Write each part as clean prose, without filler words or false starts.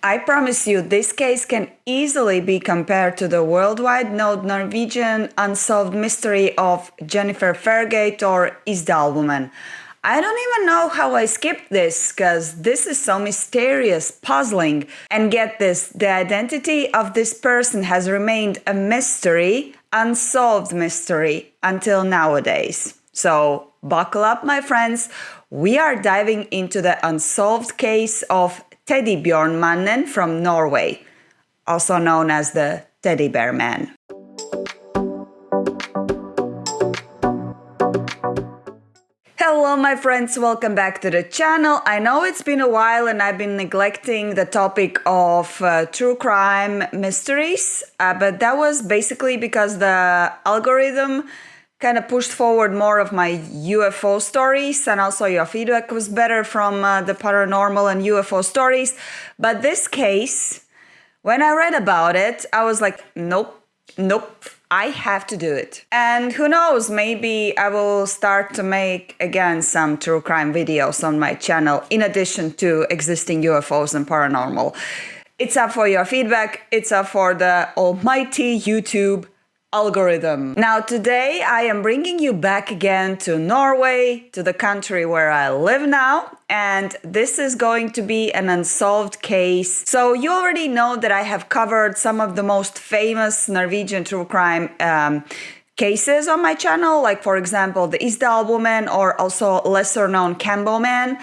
I promise you, this case can easily be compared to the worldwide known Norwegian unsolved mystery of Jennifer Fairgate or Isdal Woman. I don't even know how I skipped this, because this is so mysterious, puzzling. And get this, the identity of this person has remained a mystery, unsolved mystery, until nowadays. So buckle up, my friends. We are diving into the unsolved case of Teddy Bjorn Mannen from Norway, also known as the Teddy Bear Man. Hello my friends, welcome back to the channel. I know it's been a while and I've been neglecting the topic of true crime mysteries, but that was basically because the algorithm kind of pushed forward more of my UFO stories, and also your feedback was better from the paranormal and UFO stories. But this case, when I read about it, I was like, nope, I have to do it. And who knows, maybe I will start to make again some true crime videos on my channel in addition to existing UFOs and paranormal. It's up for your feedback, it's up for the almighty YouTube algorithm. Now today I am bringing you back again to Norway, to the country where I live now, and this is going to be an unsolved case. So you already know that I have covered some of the most famous Norwegian true crime cases on my channel, like for example the Isdal Woman, or also lesser known Cambo Man.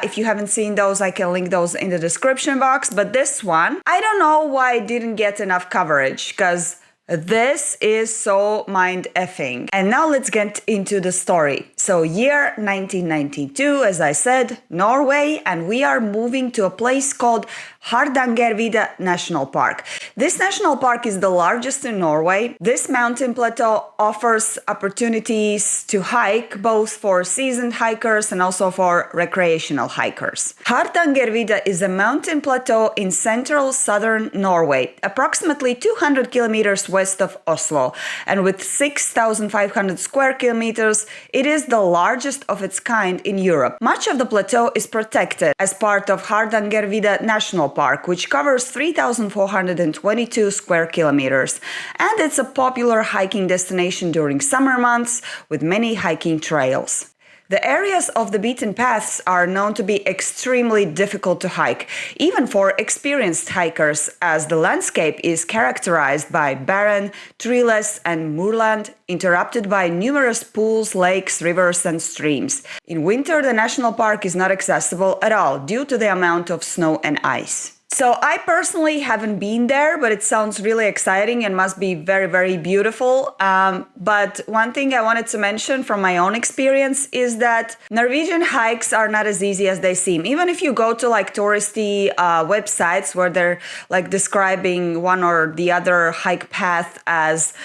If you haven't seen those, I can link those in the description box. But this one, I don't know why it didn't get enough coverage, because this is so mind-effing. And now let's get into the story. So year 1992, as I said, Norway, and we are moving to a place called Hardangervidda National Park. This national park is the largest in Norway. This mountain plateau offers opportunities to hike both for seasoned hikers and also for recreational hikers. Hardangervidda is a mountain plateau in central southern Norway, approximately 200 kilometers west of Oslo, and with 6,500 square kilometers, it is the largest of its kind in Europe. Much of the plateau is protected as part of Hardangervidda National Park, which covers 3,422 square kilometers, and it's a popular hiking destination during summer months with many hiking trails. The areas of the beaten paths are known to be extremely difficult to hike, even for experienced hikers, as the landscape is characterized by barren, treeless and moorland, interrupted by numerous pools, lakes, rivers and streams. In winter, the national park is not accessible at all due to the amount of snow and ice. So I personally haven't been there, but it sounds really exciting and must be very, very beautiful. But one thing I wanted to mention from my own experience is that Norwegian hikes are not as easy as they seem. Even if you go to like touristy websites where they're like describing one or the other hike path as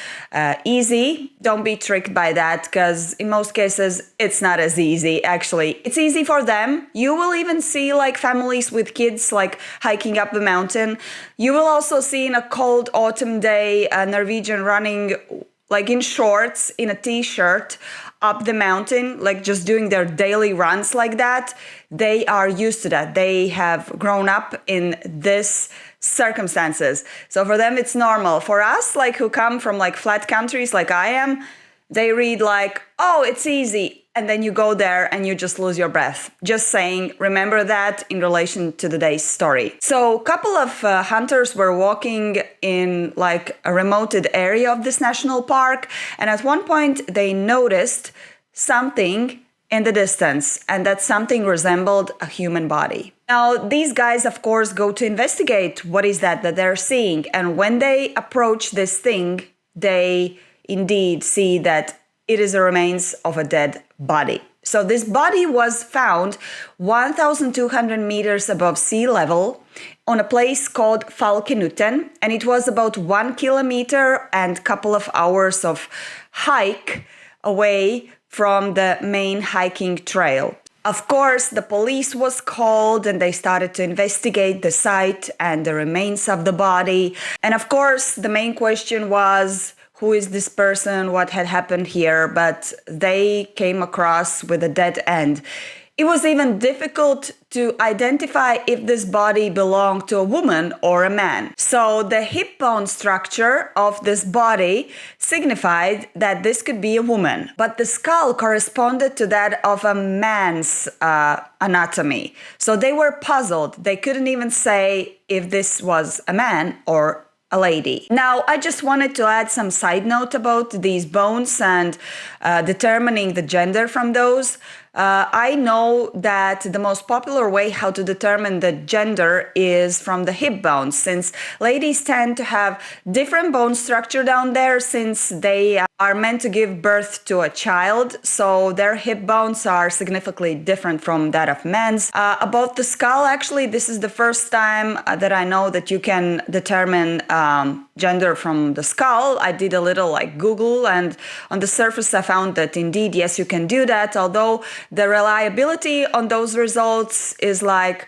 easy, don't be tricked by that, because in most cases it's not as easy. Actually, it's easy for them. You will even see like families with kids like hiking up the mountain. You will also see in a cold autumn day a Norwegian running like in shorts, in a t-shirt, up the mountain, like just doing their daily runs like that. They are used to that. They have grown up in this circumstances. So for them it's normal. For us, like who come from like flat countries like I am, they read like, oh, it's easy. And then you go there and you just lose your breath. Just saying, remember that in relation to today's story. So a couple of hunters were walking in like a remoted area of this national park. And at one point they noticed something in the distance, and that something resembled a human body. Now, these guys, of course, go to investigate what is that they're seeing. And when they approach this thing, they indeed see that it is the remains of a dead body. So this body was found 1,200 meters above sea level on a place called Falkenuten, and it was about 1 kilometer and a couple of hours of hike away from the main hiking trail. Of course, the police was called and they started to investigate the site and the remains of the body. And of course, the main question was, who is this person, what had happened here? But they came across with a dead end. It was even difficult to identify if this body belonged to a woman or a man. So the hip bone structure of this body signified that this could be a woman, but the skull corresponded to that of a man's anatomy. So they were puzzled. They couldn't even say if this was a man or a lady. Now, I just wanted to add some side note about these bones and determining the gender from those. I know that the most popular way how to determine the gender is from the hip bones, since ladies tend to have different bone structure down there since they are meant to give birth to a child, so their hip bones are significantly different from that of men's. About the skull, actually, this is the first time that I know that you can determine gender from the skull. I did a little like Google, and on the surface I found that indeed, yes, you can do that, although the reliability on those results is like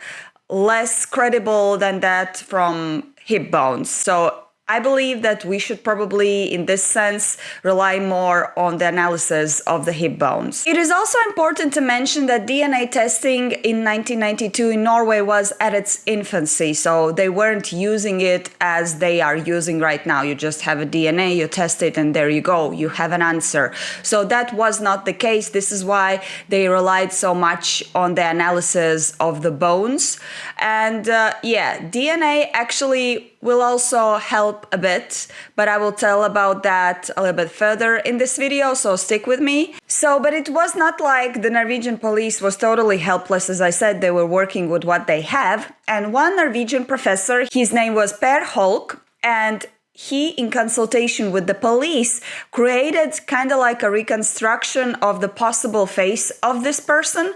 less credible than that from hip bones. So I believe that we should probably, in this sense, rely more on the analysis of the hip bones. It is also important to mention that DNA testing in 1992 in Norway was at its infancy, so they weren't using it as they are using right now. You just have a DNA, you test it, and there you go, you have an answer. So that was not the case. This is why they relied so much on the analysis of the bones. And yeah, DNA actually will also help a bit, but I will tell about that a little bit further in this video, so stick with me. But it was not like the Norwegian police was totally helpless. As I said, they were working with what they have. And one Norwegian professor, his name was Per Holk, and he, in consultation with the police, created kind of like a reconstruction of the possible face of this person.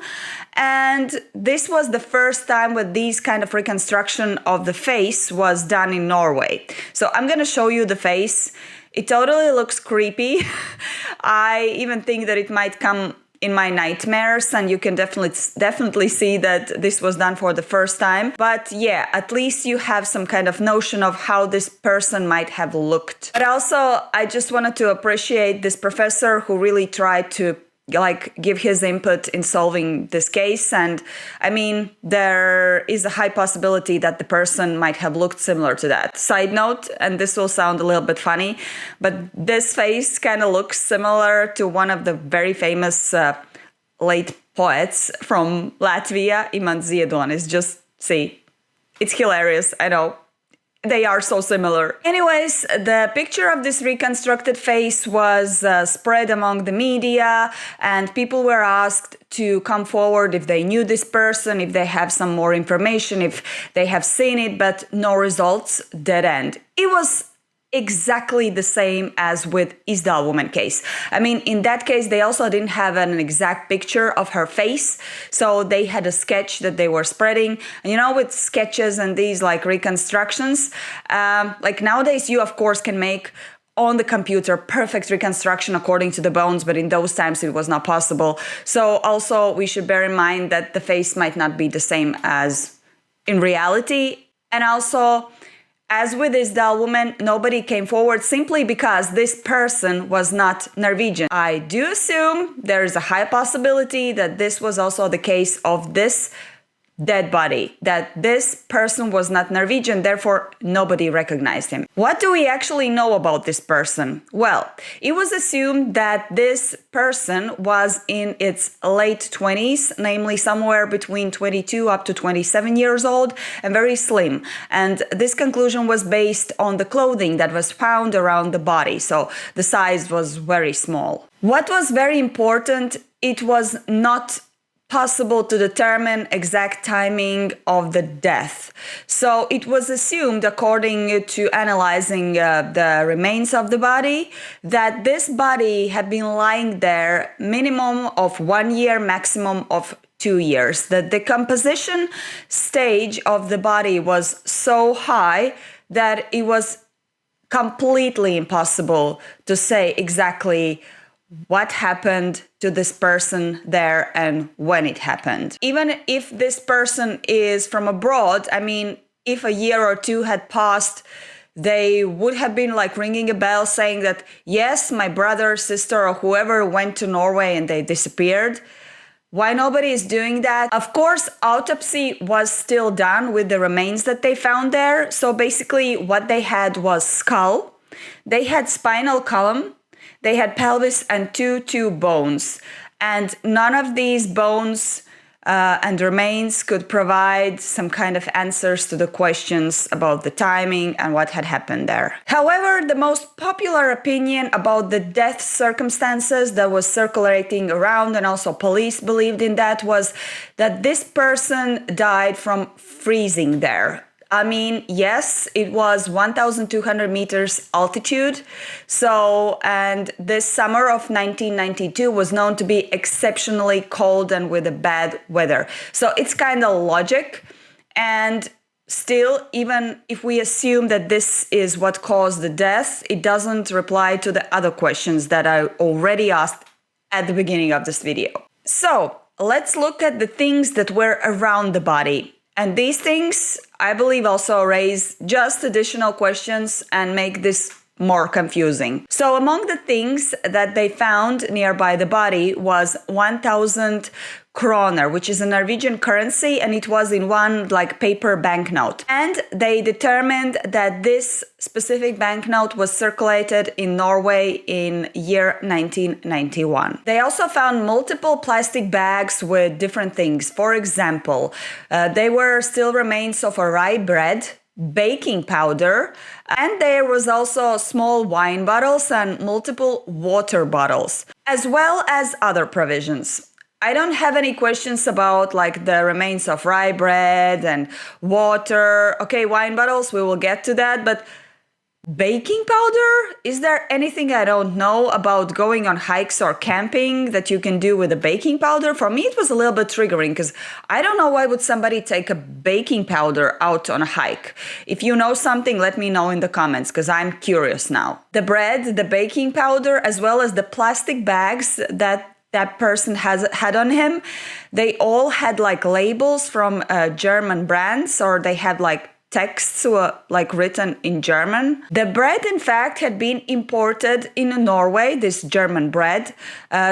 And this was the first time when these kind of reconstruction of the face was done in Norway. So I'm going to show you the face. It totally looks creepy. I even think that it might come in my nightmares, and you can definitely see that this was done for the first time. But yeah, at least you have some kind of notion of how this person might have looked. But also, I just wanted to appreciate this professor who really tried to give his input in solving this case. And I mean, there is a high possibility that the person might have looked similar to that. Side note, and this will sound a little bit funny, but this face kind of looks similar to one of the very famous late poets from Latvia, Imants Ziedonis. Just see, it's hilarious, I know. They are so similar. Anyways, the picture of this reconstructed face was spread among the media, and people were asked to come forward if they knew this person, if they have some more information, if they have seen it, but no results, dead end. It was exactly the same as with Isdal Woman case. I mean, in that case, they also didn't have an exact picture of her face, so they had a sketch that they were spreading. And you know, with sketches and these like reconstructions, like nowadays you of course can make on the computer perfect reconstruction according to the bones, but in those times it was not possible. So also we should bear in mind that the face might not be the same as in reality. And also, as with Isdal Woman, nobody came forward simply because this person was not Norwegian. I do assume there is a high possibility that this was also the case of this dead body, that this person was not Norwegian, therefore nobody recognized him. What do we actually know about this person? Well, it was assumed that this person was in its late 20s, namely somewhere between 22 up to 27 years old, and very slim. And this conclusion was based on the clothing that was found around the body, so the size was very small. What was very important, it was not possible to determine exact timing of the death. So it was assumed, according to analyzing the remains of the body, that this body had been lying there minimum of 1 year, maximum of 2 years. The decomposition stage of the body was so high that it was completely impossible to say exactly what happened to this person there and when it happened. Even if this person is from abroad, I mean, if a year or two had passed, they would have been like ringing a bell saying that, yes, my brother, sister, or whoever went to Norway and they disappeared. Why nobody is doing that? Of course, autopsy was still done with the remains that they found there. So basically what they had was skull, they had spinal column, they had pelvis and two bones. And none of these bones and remains could provide some kind of answers to the questions about the timing and what had happened there. However, the most popular opinion about the death circumstances that was circulating around, and also police believed in that, was that this person died from freezing there. I mean, yes, it was 1,200 meters altitude. So, and this summer of 1992 was known to be exceptionally cold and with a bad weather. So it's kind of logic. And still, even if we assume that this is what caused the death, it doesn't reply to the other questions that I already asked at the beginning of this video. So let's look at the things that were around the body. And these things, I believe, also raise just additional questions and make this more confusing. So among the things that they found nearby the body was 1,000 kroner, which is a Norwegian currency, and it was in one like paper banknote. And they determined that this specific banknote was circulated in Norway in year 1991. They also found multiple plastic bags with different things. For example, they were still remains of a rye bread, baking powder, and there was also small wine bottles and multiple water bottles, as well as other provisions. I don't have any questions about like the remains of rye bread and water. Okay, wine bottles, we will get to that, but baking powder? Is there anything I don't know about going on hikes or camping that you can do with a baking powder? For me, it was a little bit triggering because I don't know why would somebody take a baking powder out on a hike. If you know something, let me know in the comments because I'm curious now. The bread, the baking powder, as well as the plastic bags that person had on him, they all had like labels from German brands, or they had like texts like written in German. The bread, in fact, had been imported in Norway, this German bread,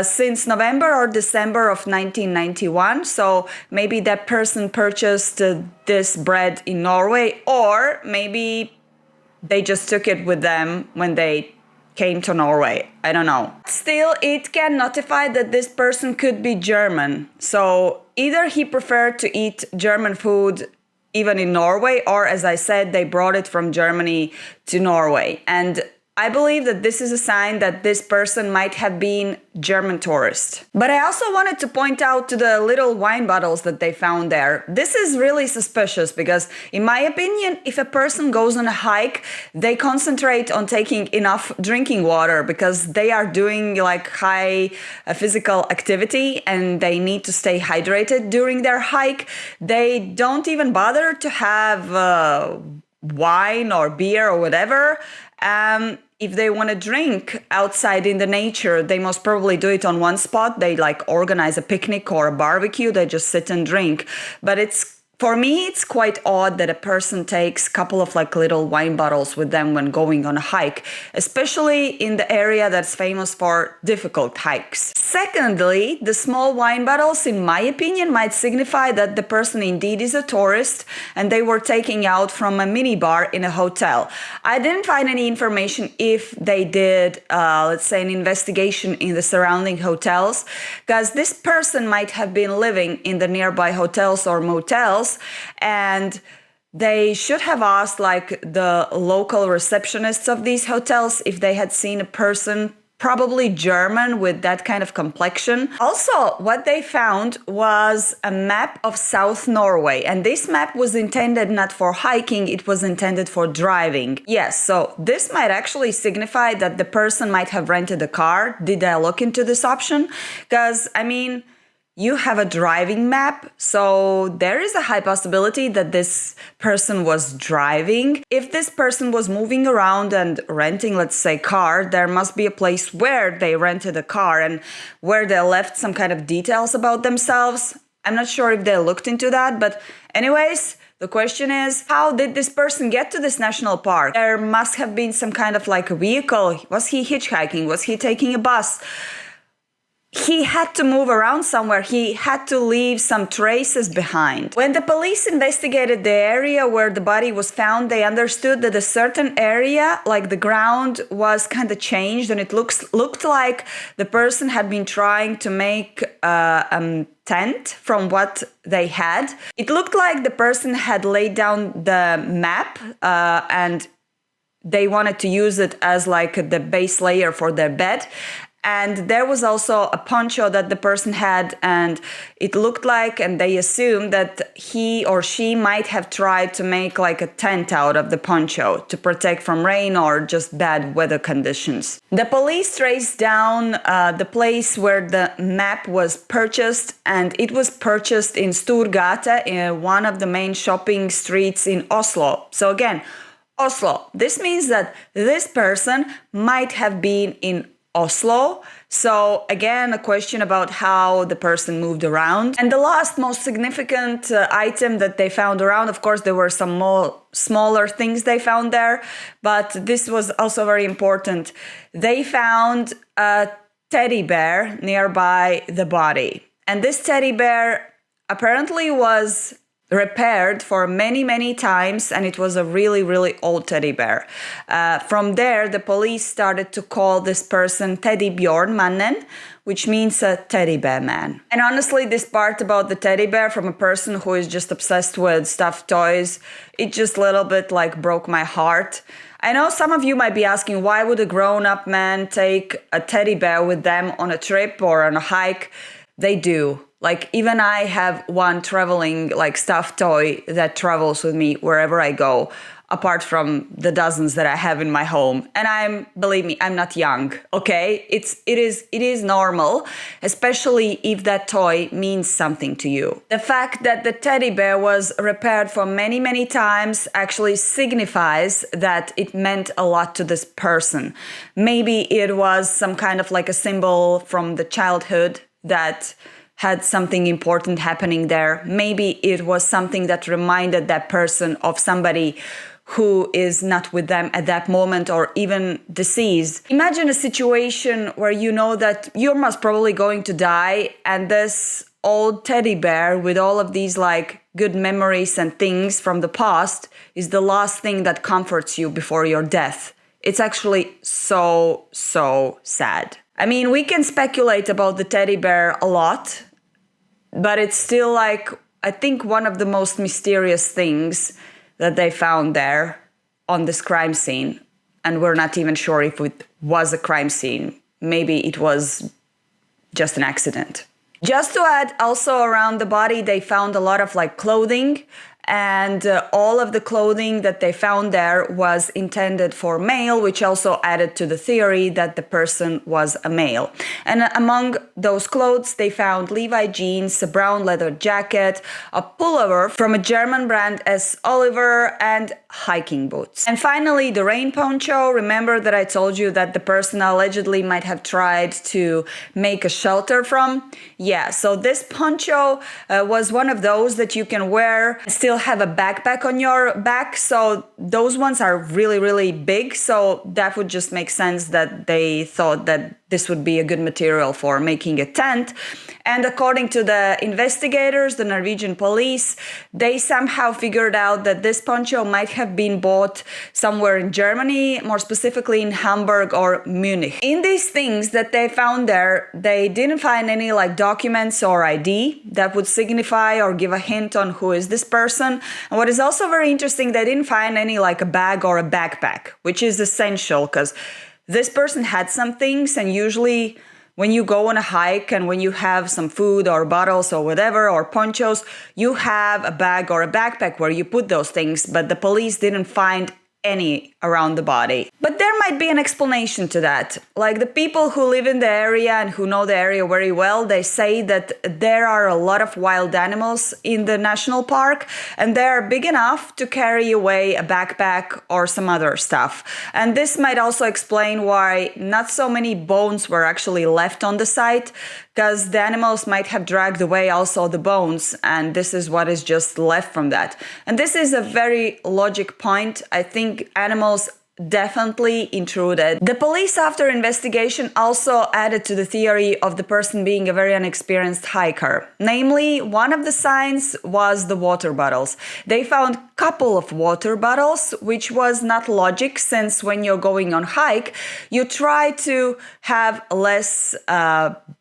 since November or December of 1991. So maybe that person purchased this bread in Norway, or maybe they just took it with them when they came to Norway. I don't know. Still, it can notify that this person could be German. So either he preferred to eat German food even in Norway, or as I said, they brought it from Germany to Norway. And I believe that this is a sign that this person might have been German tourist. But I also wanted to point out to the little wine bottles that they found there. This is really suspicious because, in my opinion, if a person goes on a hike, they concentrate on taking enough drinking water because they are doing like high physical activity and they need to stay hydrated during their hike. They don't even bother to have wine or beer or whatever. If they want to drink outside in the nature, they most probably do it on one spot. They like organize a picnic or a barbecue. They just sit and drink. But for me, it's quite odd that a person takes a couple of like little wine bottles with them when going on a hike, especially in the area that's famous for difficult hikes. Secondly, the small wine bottles, in my opinion, might signify that the person indeed is a tourist and they were taking out from a minibar in a hotel. I didn't find any information if they did, let's say, an investigation in the surrounding hotels, because this person might have been living in the nearby hotels or motels, and they should have asked like the local receptionists of these hotels if they had seen a person, probably German, with that kind of complexion. Also, what they found was a map of South Norway, and this map was intended not for hiking, it was intended for driving. Yes, so this might actually signify that the person might have rented a car. Did I look into this option? Because, I mean, you have a driving map, so there is a high possibility that this person was driving. If this person was moving around and renting, let's say, car, there must be a place where they rented a car and where they left some kind of details about themselves. I'm not sure if they looked into that, but anyways, the question is, how did this person get to this national park? There must have been some kind of like a vehicle. Was he hitchhiking? Was he taking a bus? he had to move around somewhere. He had to leave some traces behind. When the police investigated the area where the body was found, they understood that a certain area, like the ground, was kind of changed, and it looked like the person had been trying to make a tent from what they had. It looked like the person had laid down the map and they wanted to use it as like the base layer for their bed. And there was also a poncho that the person had, and it looked like, and they assumed that he or she might have tried to make like a tent out of the poncho to protect from rain or just bad weather conditions. The police traced down the place where the map was purchased, and it was purchased in Storgata, in one of the main shopping streets in Oslo. So again, Oslo. This means that this person might have been in Oslo. So again, a question about how the person moved around. And the last most significant item that they found around, of course, there were some more smaller things they found there, but this was also very important. They found a teddy bear nearby the body. And this teddy bear apparently was repaired for many times, and it was a really old teddy bear. From there, the police started to call this person Teddy Bjornmannen, which means a teddy bear man. And honestly, this part about the teddy bear from a person who is just obsessed with stuffed toys, it just a little bit like broke my heart. I know some of you might be asking, why would a grown-up man take a teddy bear with them on a trip or on a hike? They do. Like, even I have one traveling, like, stuffed toy that travels with me wherever I go, apart from the dozens that I have in my home. And believe me, I'm not young, okay? It is normal, especially if that toy means something to you. The fact that the teddy bear was repaired for many times actually signifies that it meant a lot to this person. Maybe it was some kind of like a symbol from the childhood that had something important happening there. Maybe it was something that reminded that person of somebody who is not with them at that moment or even deceased. Imagine a situation where you know that you're most probably going to die, and this old teddy bear with all of these like good memories and things from the past is the last thing that comforts you before your death. It's actually so sad. I mean, we can speculate about the teddy bear a lot, but it's still like, I think, one of the most mysterious things that they found there on this crime scene. And we're not even sure if it was a crime scene. Maybe it was just an accident. Just to add, also around the body, they found a lot of like clothing. And all of the clothing that they found there was intended for male, which also added to the theory that the person was a male. And among those clothes, they found Levi jeans, a brown leather jacket, a pullover from a German brand S. Oliver, and hiking boots. And finally, the rain poncho. Remember that I told you that the person allegedly might have tried to make a shelter from? Yeah, so this poncho was one of those that you can wear and still have a backpack on your back. So those ones are really big. So that would just make sense that they thought that this would be a good material for making a tent. And according to the investigators, the Norwegian police, they somehow figured out that this poncho might have been bought somewhere in Germany, more specifically in Hamburg or Munich. In these things that they found there, they didn't find any like documents or ID that would signify or give a hint on who is this person. And what is also very interesting, they didn't find any like a bag or a backpack, which is essential because this person had some things, and usually when you go on a hike and when you have some food or bottles or whatever, or ponchos, you have a bag or a backpack where you put those things, but the police didn't find any around the body. But there might be an explanation to that. Like the people who live in the area and who know the area very well, they say that there are a lot of wild animals in the national park, and they're big enough to carry away a backpack or some other stuff. And this might also explain why not so many bones were actually left on the site, because the animals might have dragged away also the bones, and this is what is just left from that. And this is a very logic point. I think animals definitely intruded. The police, after investigation, also added to the theory of the person being a very inexperienced hiker. Namely, one of the signs was the water bottles. They found a couple of water bottles, which was not logic, since when you're going on hike, you try to have less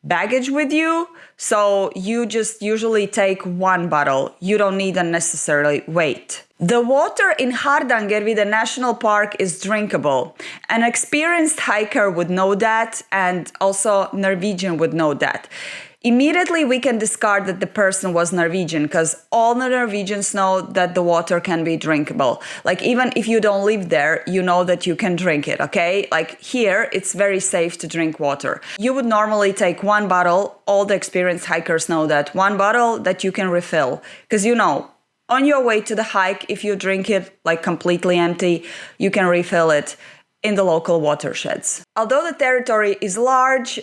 baggage with you. So you just usually take one bottle. You don't need unnecessarily weight. The water in Hardangervidda National Park is drinkable. An experienced hiker would know that, and also Norwegian would know that. Immediately we can discard that the person was Norwegian, because all the Norwegians know that the water can be drinkable. Like, even if you don't live there, you know that you can drink it, okay? Like, here, it's very safe to drink water. You would normally take one bottle. All the experienced hikers know that. One bottle that you can refill. Because you know, on your way to the hike, if you drink it like completely empty, you can refill it in the local watersheds. Although the territory is large,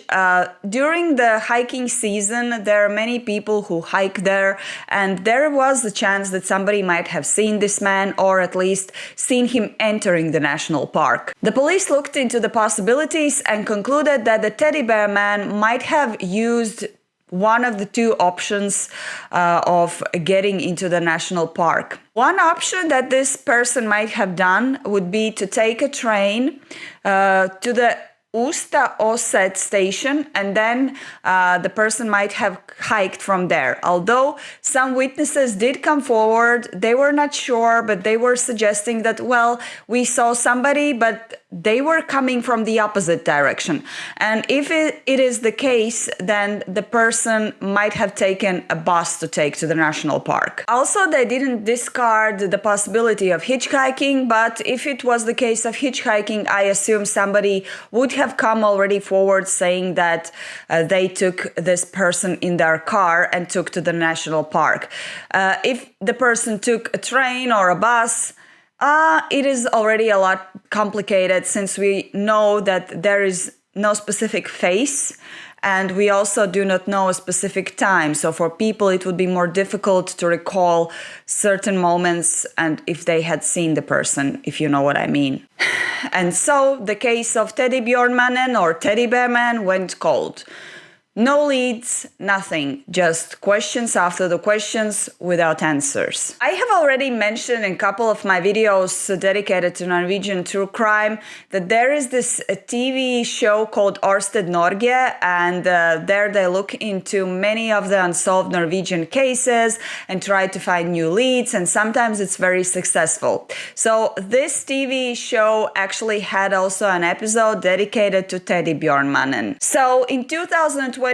during the hiking season, there are many people who hike there, and there was the chance that somebody might have seen this man, or at least seen him entering the national park. The police looked into the possibilities and concluded that the teddy bear man might have used one of the two options of getting into the national park. One option that this person might have done would be to take a train to the Usta station, and then the person might have hiked from there. Although some witnesses did come forward, they were not sure, but they were suggesting that, well, we saw somebody, but they were coming from the opposite direction. And if it is the case, then the person might have taken a bus to take to the national park. Also, they didn't discard the possibility of hitchhiking, but if it was the case of hitchhiking, I assume somebody would have come already forward saying that they took this person in their car and took to the national park. If the person took a train or a bus, it is already a lot complicated, since we know that there is no specific face, and we also do not know a specific time. So for people, it would be more difficult to recall certain moments and if they had seen the person, if you know what I mean. And so the case of Teddy Björnmannen, or Teddy Bear Man, went cold. No leads, nothing, just questions after the questions without answers. I have already mentioned in a couple of my videos dedicated to Norwegian true crime that there is this TV show called Orsted Norge, and there they look into many of the unsolved Norwegian cases and try to find new leads, and sometimes it's very successful. So this TV show actually had also an episode dedicated to Teddy Björnmannen. So in 2022,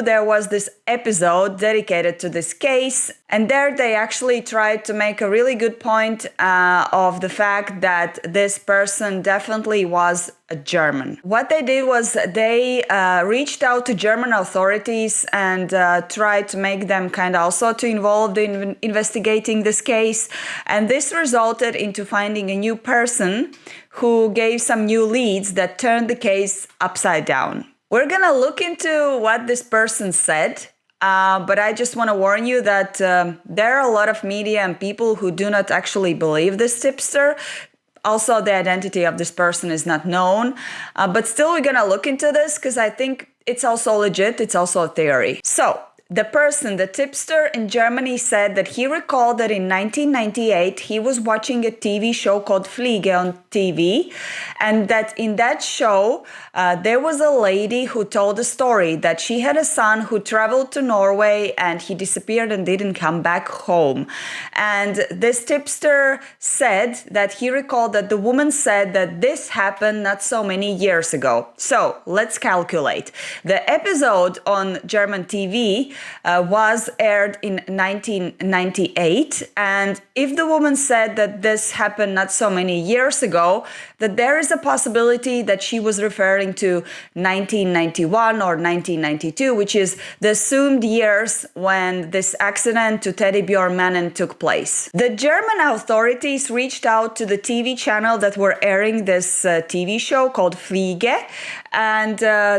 there was this episode dedicated to this case, and there they actually tried to make a really good point of the fact that this person definitely was a German. What they did was they reached out to German authorities and tried to make them kind of also to involved in investigating this case, and this resulted into finding a new person who gave some new leads that turned the case upside down. We're gonna look into what this person said, but I just want to warn you that there are a lot of media and people who do not actually believe this tipster. Also, the identity of this person is not known, but still we're gonna look into this because I think it's also legit, it's also a theory. So, the person, the tipster in Germany, said that he recalled that in 1998 he was watching a TV show called Flyge on TV, and that in that show there was a lady who told a story that she had a son who traveled to Norway and he disappeared and didn't come back home. And this tipster said that he recalled that the woman said that this happened not so many years ago. So let's calculate. The episode on German TV was aired in 1998, and if the woman said that this happened not so many years ago, that there is a possibility that she was referring to 1991 or 1992, which is the assumed years when this accident to Teddy Björnmannen took place. The German authorities reached out to the TV channel that were airing this TV show called Flyge, and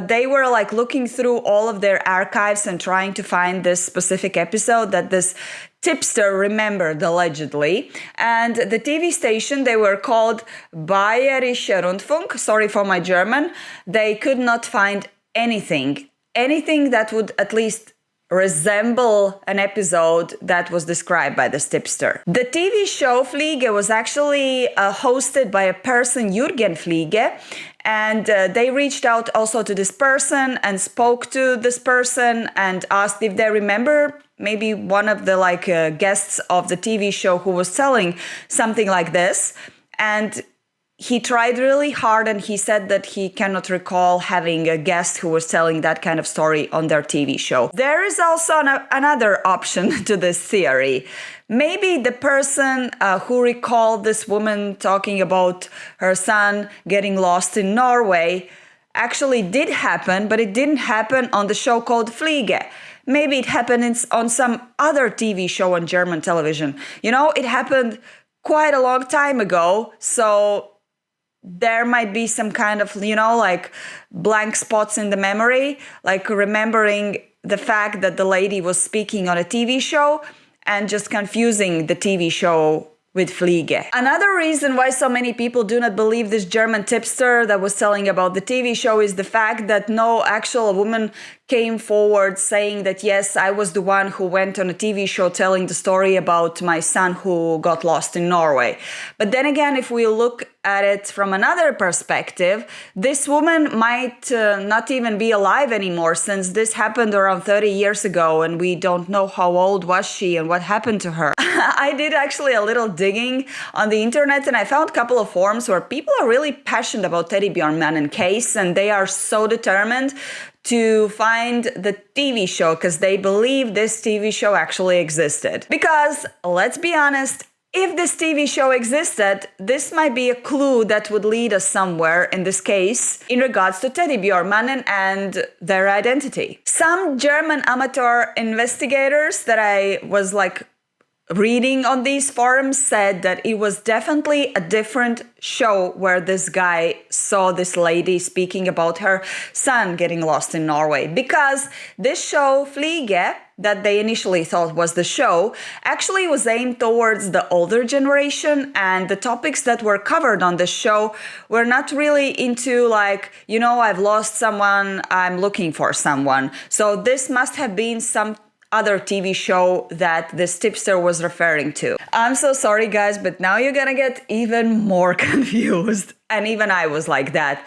they were like looking through all of their archives and trying to find this specific episode that this tipster remembered, allegedly. And the TV station, they were called Bayerischer Rundfunk. Sorry for my German. They could not find anything that would at least resemble an episode that was described by this tipster. The TV show Fliege was actually hosted by a person, Jürgen Fliege, and they reached out also to this person and spoke to this person and asked if they remember maybe one of the guests of the TV show who was telling something like this. And he tried really hard, and he said that he cannot recall having a guest who was telling that kind of story on their TV show. There is also another option to this theory. Maybe the person who recalled this woman talking about her son getting lost in Norway actually did happen, but it didn't happen on the show called Fliege. Maybe it happened on some other TV show on German television. It happened quite a long time ago, so there might be some kind of, blank spots in the memory, like remembering the fact that the lady was speaking on a TV show and just confusing the TV show with Fliege. Another reason why so many people do not believe this German tipster that was telling about the TV show is the fact that no actual woman came forward saying that, yes, I was the one who went on a TV show telling the story about my son who got lost in Norway. But then again, if we look at it from another perspective, this woman might not even be alive anymore, since this happened around 30 years ago and we don't know how old was she and what happened to her. I did actually a little digging on the internet, and I found a couple of forums where people are really passionate about Teddy Bjornmannen case, and they are so determined to find the TV show because they believe this TV show actually existed. Because, let's be honest, if this TV show existed, this might be a clue that would lead us somewhere, in this case, in regards to Teddy Bjornmannen and their identity. Some German amateur investigators that I was reading on these forums said that it was definitely a different show where this guy saw this lady speaking about her son getting lost in Norway, because this show Fliege, that they initially thought was the show, actually was aimed towards the older generation, and the topics that were covered on the show were not really into I've lost someone, I'm looking for someone. So this must have been some other TV show that this tipster was referring to. I'm so sorry, guys, but now you're gonna get even more confused. And even I was like that.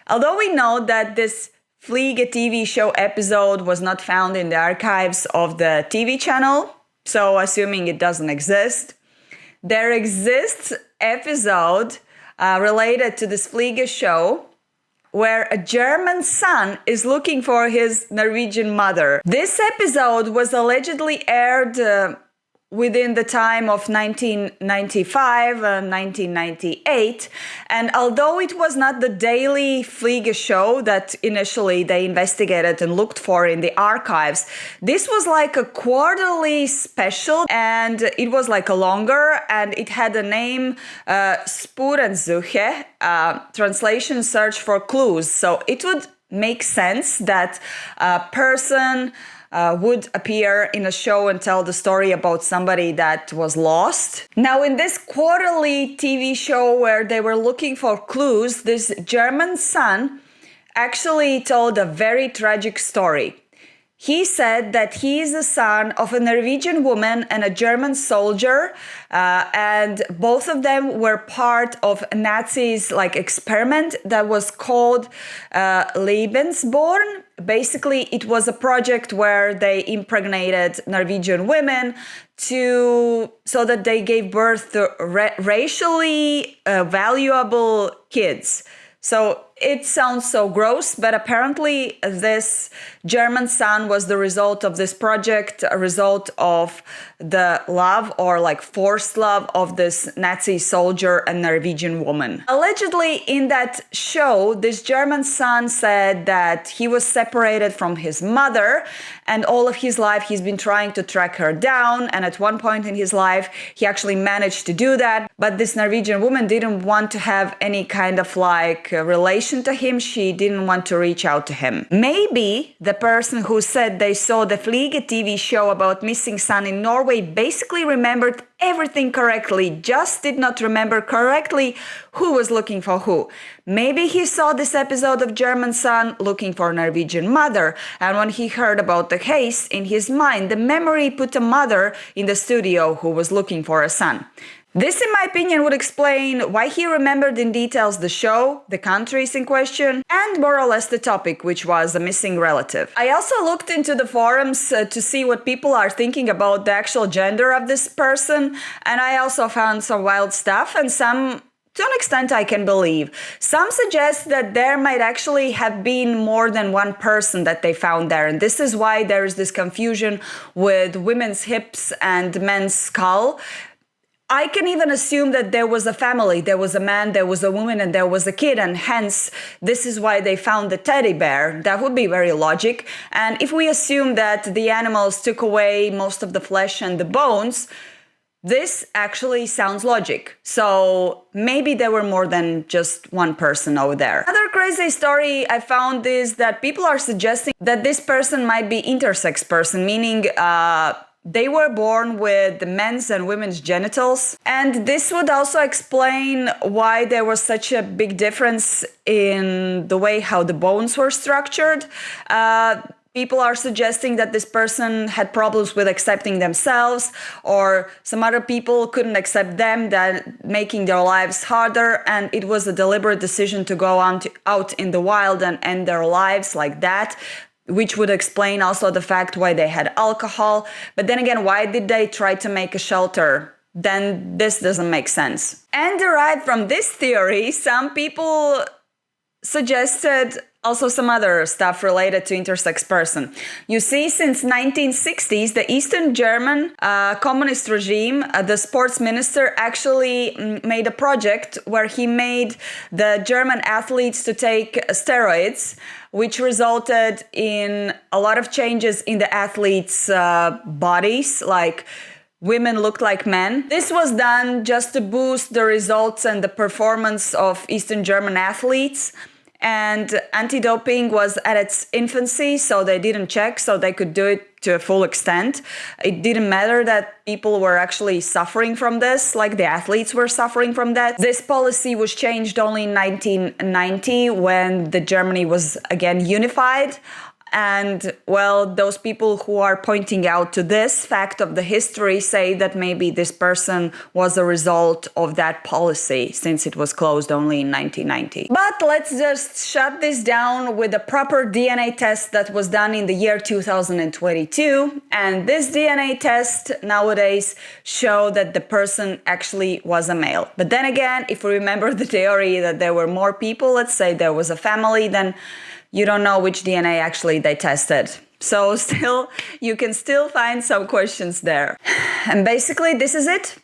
Although we know that this Fliege TV show episode was not found in the archives of the TV channel, so assuming it doesn't exist, there exists episode related to this Fliege show where a German son is looking for his Norwegian mother. This episode was allegedly aired within the time of 1995 and 1998, and although it was not the daily Fliege show that initially they investigated and looked for in the archives, this was like a quarterly special, and it was a longer, and it had a name, Spurensuche, translation search for clues. So it would make sense that a person would appear in a show and tell the story about somebody that was lost. Now, in this quarterly TV show where they were looking for clues, this German son actually told a very tragic story. He said that he is the son of a Norwegian woman and a German soldier, and both of them were part of Nazis' experiment that was called Lebensborn. Basically, it was a project where they impregnated Norwegian women so that they gave birth to racially valuable kids. So it sounds so gross, but apparently this German son was the result of this project, a result of the love or forced love of this Nazi soldier and Norwegian woman. Allegedly in that show, this German son said that he was separated from his mother, and all of his life he's been trying to track her down, and at one point in his life he actually managed to do that, but this Norwegian woman didn't want to have any kind of relationship relation to him, she didn't want to reach out to him. Maybe the person who said they saw the Flyge TV show about missing son in Norway basically remembered everything correctly, just did not remember correctly who was looking for who. Maybe he saw this episode of German son looking for Norwegian mother, and when he heard about the case, in his mind, the memory put a mother in the studio who was looking for a son. This, in my opinion, would explain why he remembered in details the show, the countries in question, and more or less the topic, which was a missing relative. I also looked into the forums to see what people are thinking about the actual gender of this person, and I also found some wild stuff, and some, to an extent, I can believe. Some suggest that there might actually have been more than one person that they found there, and this is why there is this confusion with women's hips and men's skull. I can even assume that there was a family, there was a man, there was a woman, and there was a kid, and hence this is why they found the teddy bear. That would be very logic. And if we assume that the animals took away most of the flesh and the bones, this actually sounds logic. So maybe there were more than just one person over there. Another crazy story I found is that people are suggesting that this person might be intersex person, meaning they were born with the men's and women's genitals. And this would also explain why there was such a big difference in the way how the bones were structured. People are suggesting that this person had problems with accepting themselves, or some other people couldn't accept them, that making their lives harder, and it was a deliberate decision to go out in the wild and end their lives like that, which would explain also the fact why they had alcohol. But then again, why did they try to make a shelter? Then this doesn't make sense. And derived from this theory, some people suggested also some other stuff related to intersex person. You see, since 1960s, the Eastern German communist regime, the sports minister actually made a project where he made the German athletes to take steroids, which resulted in a lot of changes in the athletes' bodies, like women looked like men. This was done just to boost the results and the performance of Eastern German athletes. And anti-doping was at its infancy, so they didn't check, so they could do it to a full extent. It didn't matter that people were actually suffering from this, like the athletes were suffering from that. This policy was changed only in 1990 when the Germany was again unified. And, well, those people who are pointing out to this fact of the history say that maybe this person was a result of that policy, since it was closed only in 1990. But let's just shut this down with a proper DNA test that was done in the year 2022. And this DNA test nowadays show that the person actually was a male. But then again, if we remember the theory that there were more people, let's say there was a family, then you don't know which DNA actually they tested. So still, you can still find some questions there. And basically, this is it.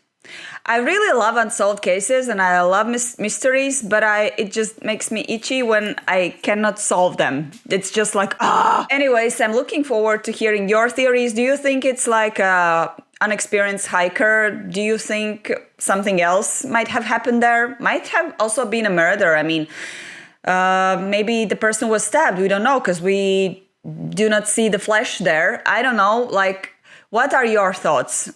I really love unsolved cases and I love mysteries, but it just makes me itchy when I cannot solve them. It's just like, ah. Anyways, I'm looking forward to hearing your theories. Do you think it's like a unexperienced hiker? Do you think something else might have happened there? Might have also been a murder. I mean, maybe the person was stabbed. We don't know because we do not see the flesh there. I don't know. Like, what are your thoughts?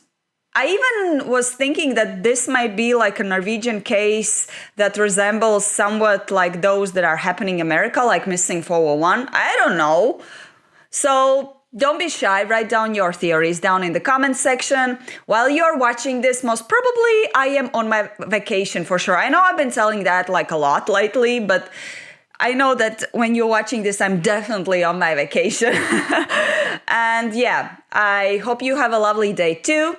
I even was thinking that this might be like a Norwegian case that resembles somewhat like those that are happening in America, like Missing 401. I don't know. So don't be shy. Write down your theories down in the comment section. While you're watching this, most probably I am on my vacation for sure. I know I've been telling that like a lot lately, but I know that when you're watching this, I'm definitely on my vacation. And yeah, I hope you have a lovely day too.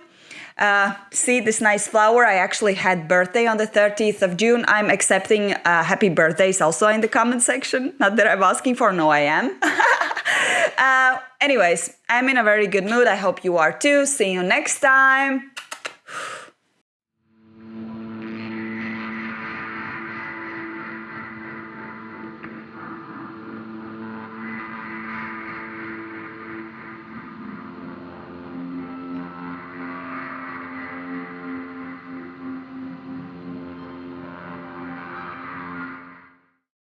See this nice flower? I actually had birthday on the 30th of June. I'm accepting happy birthdays also in the comment section. Not that I'm asking for, no, I am. Anyways, I'm in a very good mood. I hope you are too. See you next time.